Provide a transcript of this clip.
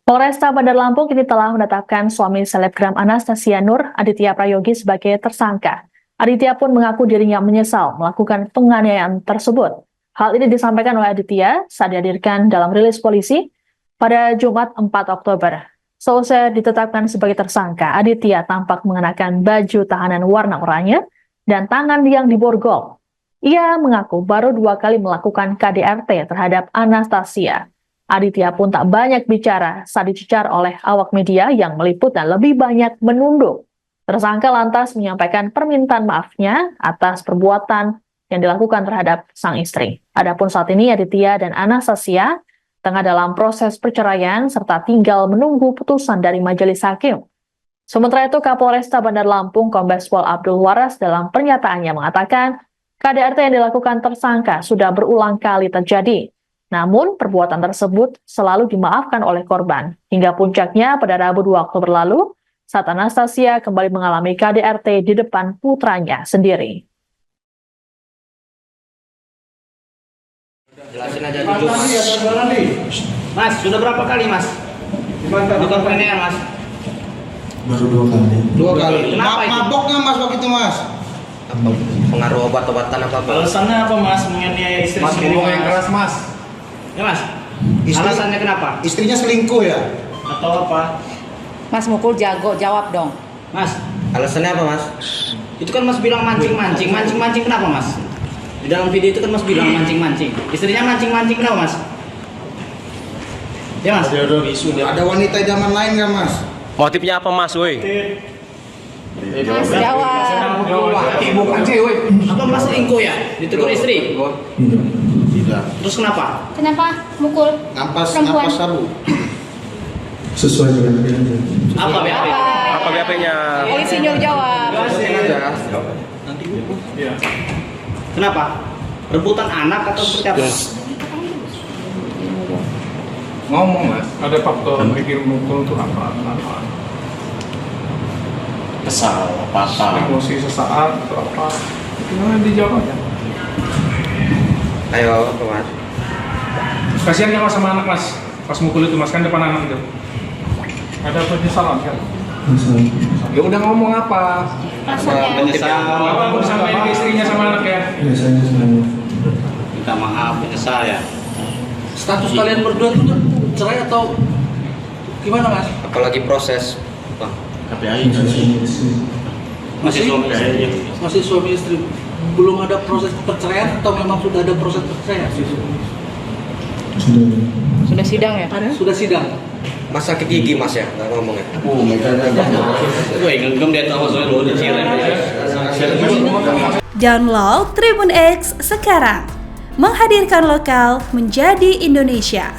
Polresta Bandar Lampung kini telah menetapkan suami selebgram Anastasia Nur Aditya Prayogi sebagai tersangka. Aditya pun mengaku dirinya menyesal melakukan penganiayaan tersebut. Hal ini disampaikan oleh Aditya saat dihadirkan dalam rilis polisi pada Jumat 4 Oktober. Selesai ditetapkan sebagai tersangka, Aditya tampak mengenakan baju tahanan warna oranye dan tangan yang diborgol. Ia mengaku baru 2 kali melakukan KDRT terhadap Anastasia. Aditya pun tak banyak bicara saat dicecar oleh awak media yang meliput dan lebih banyak menunduk. Tersangka lantas menyampaikan permintaan maafnya atas perbuatan yang dilakukan terhadap sang istri. Adapun saat ini Aditya dan Anastasia tengah dalam proses perceraian serta tinggal menunggu putusan dari majelis hakim. Sementara itu Kapolresta Bandar Lampung Kombes Pol Abdul Waras dalam pernyataannya mengatakan KDRT yang dilakukan tersangka sudah berulang kali terjadi. Namun, perbuatan tersebut selalu dimaafkan oleh korban. Hingga puncaknya pada Rabu 2 Oktober lalu, saat Anastasia kembali mengalami KDRT di depan putranya sendiri. Jelasin aja dulu, Mas, sudah berapa kali, Mas? Bukan penganiayaan, Mas? Baru 2 kali. 2 kali. Kenapa itu? Mabok nggak Mas waktu itu, Mas? Pengaruh obat-obatan apa? Alasannya apa, Mas? Menganiaya istri Mas sendiri, ngomong yang Mas? keras, Mas. Ya, Mas. Alasannya kenapa? Istrinya selingkuh ya? Atau apa? Mas mukul jago, jawab dong. Mas, alasannya apa, Mas? Itu kan Mas bilang mancing-mancing. Mancing-mancing kenapa, Mas? Di dalam video itu kan Mas bilang mancing-mancing. Istrinya mancing-mancing kenapa, Mas? Ya, Mas. Ada wanita idaman lain nggak, Mas? Motifnya apa, Mas? Woi. Mas jawab. Bukan cewek. Apa Mas selingkuh ya? Ditegur istri? Tidak. Terus kenapa? Kenapa mukul Ngampas perempuan? sabu. Sesuai dengan BAP. Apa BAP? Apa BAP-nya? Polisi nyuruh jawab. Kenapa? Rebutan anak atau seperti apa? Ngomong, Mas. Ada faktor bikin mukul itu apa? Kesal, apa? Emosi sesaat atau apa? Gimana dijawab aja? Ayo, Mas. Kasihan nggak Mas sama anak, Mas? Pas mukul itu, Mas, kan depan anak itu. Ada penyesalan kan? Ya udah ngomong apa? Rasanya Apa mau disampaikan ke istrinya sama anak ya? Biasanya semuanya. Minta maaf, menyesal ya. Status kalian berdua itu cerai atau gimana, Mas? Apalagi proses. KPI Masih suami istri. Masih suami istri. Belum ada proses perceraian atau memang sudah ada proses perceraian? Sudah. Sudah sidang ya? Sudah sidang. Mas sakit gigi, Mas ya? Nggak ngomongnya. Gue genggam dia tahu soalnya dulu diciren. Download Tribun X sekarang. Menghadirkan lokal menjadi Indonesia.